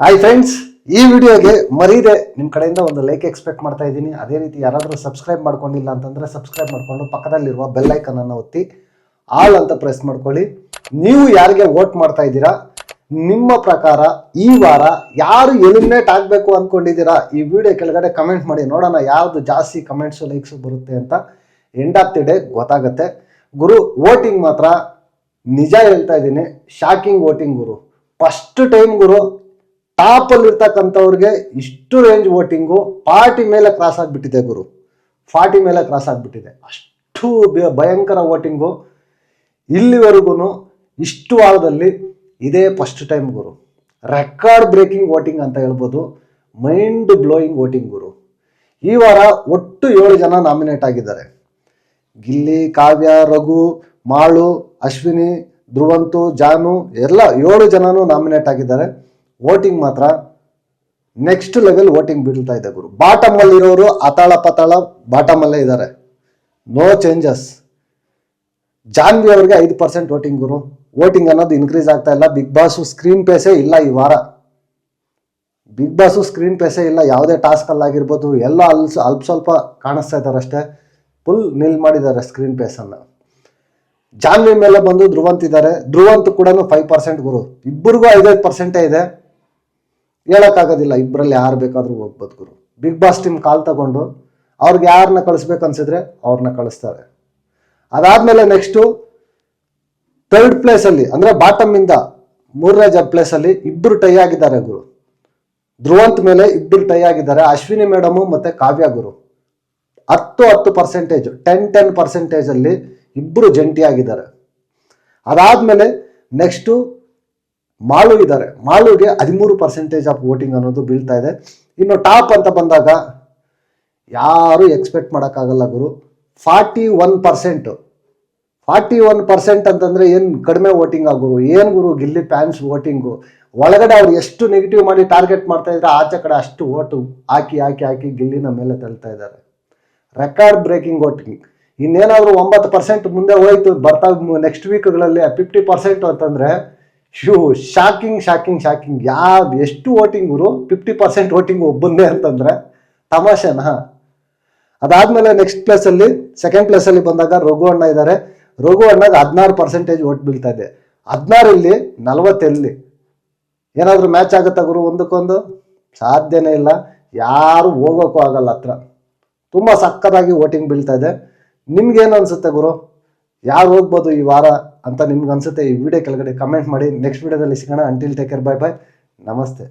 Hi friends, ಈ ವಿಡಿಯೋಗೆ ಮರೀದೆ ನಿಮ್ಮ ಕಡೆಯಿಂದ ಒಂದು ಲೈಕ್ ಎಕ್ಸ್ಪೆಕ್ಟ್ ಮಾಡ್ತಾ ಇದ್ದೀನಿ. ಅದೇ ರೀತಿ ಯಾರಾದರೂ ಸಬ್ಸ್ಕ್ರೈಬ್ ಮಾಡ್ಕೊಂಡಿಲ್ಲ ಅಂತಂದರೆ ಸಬ್ಸ್ಕ್ರೈಬ್ ಮಾಡಿಕೊಂಡು ಪಕ್ಕದಲ್ಲಿರುವ ಬೆಲ್ ಐಕನನ್ನು ಒತ್ತಿ ಆಲ್ ಅಂತ ಪ್ರೆಸ್ ಮಾಡ್ಕೊಳ್ಳಿ. ನೀವು ಯಾರಿಗೆ ವೋಟ್ ಮಾಡ್ತಾ ಇದ್ದೀರಾ, ನಿಮ್ಮ ಪ್ರಕಾರ ಈ ವಾರ ಯಾರು ಎಲಿಮಿನೇಟ್ ಆಗಬೇಕು ಅಂದ್ಕೊಂಡಿದ್ದೀರಾ, ಈ ವಿಡಿಯೋ ಕೆಳಗಡೆ ಕಮೆಂಟ್ ಮಾಡಿ ನೋಡೋಣ. ಯಾವುದು ಜಾಸ್ತಿ ಕಮೆಂಟ್ಸು ಲೈಕ್ಸು ಬರುತ್ತೆ ಅಂತ ಎಂಡ್ ಆಫ್ ದಿ ಡೇ ಗೊತ್ತಾಗುತ್ತೆ. ಗುರು, ವೋಟಿಂಗ್ ಮಾತ್ರ ನಿಜ ಹೇಳ್ತಾ ಇದ್ದೀನಿ, ಶಾಕಿಂಗ್ ವೋಟಿಂಗ್ ಗುರು. ಫಸ್ಟ್ ಟೈಮ್ ಗುರು, ಟಾಪ್ ಅಲ್ಲಿ ಇರ್ತಕ್ಕಂಥವ್ರಿಗೆ ಇಷ್ಟು ರೇಂಜ್ ವೋಟಿಂಗು 40 ಮೇಲೆ ಕ್ರಾಸ್ ಆಗಿಬಿಟ್ಟಿದೆ ಗುರು. 40 ಮೇಲೆ ಕ್ರಾಸ್ ಆಗಿಬಿಟ್ಟಿದೆ. ಅಷ್ಟು ಭಯಂಕರ ವೋಟಿಂಗು ಇಲ್ಲಿವರೆಗೂ ಇಷ್ಟು ವಾರದಲ್ಲಿ ಇದೇ ಫಸ್ಟ್ ಟೈಮ್ ಗುರು. ರೆಕಾರ್ಡ್ ಬ್ರೇಕಿಂಗ್ ವೋಟಿಂಗ್ ಅಂತ ಹೇಳ್ಬೋದು. ಮೈಂಡ್ ಬ್ಲೋಯಿಂಗ್ ವೋಟಿಂಗ್ ಗುರು. ಈ ವಾರ ಒಟ್ಟು 7 ಜನ ನಾಮಿನೇಟ್ ಆಗಿದ್ದಾರೆ. ಗಿಲ್ಲಿ, ಕಾವ್ಯ, ರಘು, ಮಾಳು, ಅಶ್ವಿನಿ, ಧ್ರುವಂತು, ಜಾನು ಎಲ್ಲ 7 ಜನನೂ ನಾಮಿನೇಟ್ ಆಗಿದ್ದಾರೆ. ವೋಟಿಂಗ್ ಮಾತ್ರ ನೆಕ್ಸ್ಟ್ ಲೆವೆಲ್ ವೋಟಿಂಗ್ ಬೀಳ್ತಾ ಇದೆ ಗುರು. ಬಾಟಮ್ ಅಲ್ಲಿ ಇರೋರು ಅತಾಳ ಪತಾಳ ಬಾಟಮ್ ಅಲ್ಲೇ ಇದ್ದಾರೆ. No changes. ಜಾನ್ವಿ ಅವರಿಗೆ 5% ವೋಟಿಂಗ್ ಗುರು. ವೋಟಿಂಗ್ ಅನ್ನೋದು ಇನ್ಕ್ರೀಸ್ ಆಗ್ತಾ ಇಲ್ಲ. ಬಿಗ್ ಬಾಸ್ ಸ್ಕ್ರೀನ್ ಪೇಸೇ ಇಲ್ಲ ಈ ವಾರ. ಬಿಗ್ ಬಾಸ್ ಸ್ಕ್ರೀನ್ ಪೇಸೇ ಇಲ್ಲ. ಯಾವುದೇ ಟಾಸ್ಕ್ ಅಲ್ಲಾಗಿರ್ಬೋದು ಎಲ್ಲ ಅಲ್ಪ ಸ್ವಲ್ಪ ಕಾಣಿಸ್ತಾ ಇದ್ದಾರೆ ಅಷ್ಟೇ. ಫುಲ್ ನಿಲ್ ಮಾಡಿದ್ದಾರೆ ಸ್ಕ್ರೀನ್ ಪೇಸನ್ನು. ಜಾನ್ವಿ ಮೇಲೆ ಬಂದು ಧ್ರುವಂತ್ ಇದ್ದಾರೆ. ಧ್ರುವಂತ್ ಕೂಡ 5% ಗುರು. ಇಬ್ಬರಿಗೂ 5% ಇದೆ. ಹೇಳೋಕ್ಕಾಗೋದಿಲ್ಲ, ಇಬ್ಬರಲ್ಲಿ ಯಾರು ಬೇಕಾದರೂ ಹೋಗ್ಬೋದು ಗುರು. ಬಿಗ್ ಬಾಸ್ ಟೀಮ್ ಕಾಲ್ ತಗೊಂಡು ಅವ್ರಿಗೆ ಯಾರನ್ನ ಕಳಿಸ್ಬೇಕು ಅನ್ಸಿದ್ರೆ ಅವ್ರನ್ನ ಕಳಿಸ್ತಾರೆ. ಅದಾದ್ಮೇಲೆ ನೆಕ್ಸ್ಟು 3rd ಪ್ಲೇಸಲ್ಲಿ ಅಂದರೆ ಬಾಟಮ್ ಇಂದ 3ನೇ ಪ್ಲೇಸಲ್ಲಿ ಇಬ್ಬರು ಟೈ ಆಗಿದ್ದಾರೆ ಗುರು. ಧ್ರುವಂತ್ ಮೇಲೆ ಇಬ್ಬರು ಟೈ ಆಗಿದ್ದಾರೆ. ಅಶ್ವಿನಿ ಮೇಡಮು ಮತ್ತೆ ಕಾವ್ಯ ಗುರು. 10% 10% ಅಲ್ಲಿ ಇಬ್ಬರು ಜಂಟಿ ಆಗಿದ್ದಾರೆ. ಅದಾದ್ಮೇಲೆ ನೆಕ್ಸ್ಟು ಮಾಳು ಇದ್ದಾರೆ. ಮಾಳುಗೆ 13% ಆಫ್ ವೋಟಿಂಗ್ ಅನ್ನೋದು ಬೀಳ್ತಾ ಇದೆ. ಇನ್ನು ಟಾಪ್ ಅಂತ ಬಂದಾಗ ಯಾರು ಎಕ್ಸ್ಪೆಕ್ಟ್ ಮಾಡೋಕ್ಕಾಗಲ್ಲ ಗುರು. 41% ಅಂತಂದ್ರೆ ಏನು ಕಡಿಮೆ ವೋಟಿಂಗ್ ಗುರು. ಏನು ಗುರು, ಗಿಲ್ಲಿ ಫ್ಯಾನ್ಸ್ ವೋಟಿಂಗು ಒಳಗಡೆ ಅವ್ರು ಎಷ್ಟು ನೆಗೆಟಿವ್ ಮಾಡಿ ಟಾರ್ಗೆಟ್ ಮಾಡ್ತಾ ಇದ್ರೆ ಆಚೆ ಕಡೆ ಅಷ್ಟು ವೋಟು ಹಾಕಿ ಗಿಲ್ಲಿನ ಮೇಲೆ ತಳ್ತಾ ಇದ್ದಾರೆ. Record breaking voting. ಇನ್ನೇನಾದರೂ 9% ಮುಂದೆ ಹೋಯ್ತು, ಬರ್ತಾ ನೆಕ್ಸ್ಟ್ ವೀಕ್ಗಳಲ್ಲಿ 50% ಅಂತಂದ್ರೆ ಶಾಕಿಂಗ್. ಎಷ್ಟು ವೋಟಿಂಗ್ ಗುರು, 50% ವೋಟಿಂಗ್ ಒಬ್ಬಂದೇ ಅಂತಂದ್ರೆ ತಮಾಷೆನಾ? ಅದಾದ್ಮೇಲೆ ನೆಕ್ಸ್ಟ್ ಪ್ಲೇಸಲ್ಲಿ 2nd ಪ್ಲೇಸಲ್ಲಿ ಬಂದಾಗ ರಘು ಅಣ್ಣ ಇದ್ದಾರೆ. ರಘು ಅಣ್ಣಗೆ 16% ವೋಟ್ ಬೀಳ್ತಾ ಇದೆ. 16 40 ಏನಾದರೂ ಮ್ಯಾಚ್ ಆಗುತ್ತಾ ಗುರು ಒಂದಕ್ಕೊಂದು? ಸಾಧ್ಯನೇ ಇಲ್ಲ. ಯಾರು ಹೋಗೋಕ್ಕೂ ಆಗಲ್ಲ ಹತ್ರ. ತುಂಬ ಸಕ್ಕತ್ತಾಗಿ ವೋಟಿಂಗ್ ಬೀಳ್ತಾ ಇದೆ. ನಿಮ್ಗೇನು ಅನ್ಸುತ್ತೆ ಗುರು, ಯಾರು ಹೋಗ್ಬೋದು ಈ ವಾರ ಅಂತ ನಿಮ್ಗೆ ಅನ್ಸುತ್ತೆ? ಈ ವಿಡಿಯೋ ಕೆಳಗಡೆ ಕಮೆಂಟ್ ಮಾಡಿ. ನೆಕ್ಸ್ಟ್ ವಿಡಿಯೋದಲ್ಲಿ ಸಿಗೋಣ. Until take care, bye bye, ನಮಸ್ತೆ.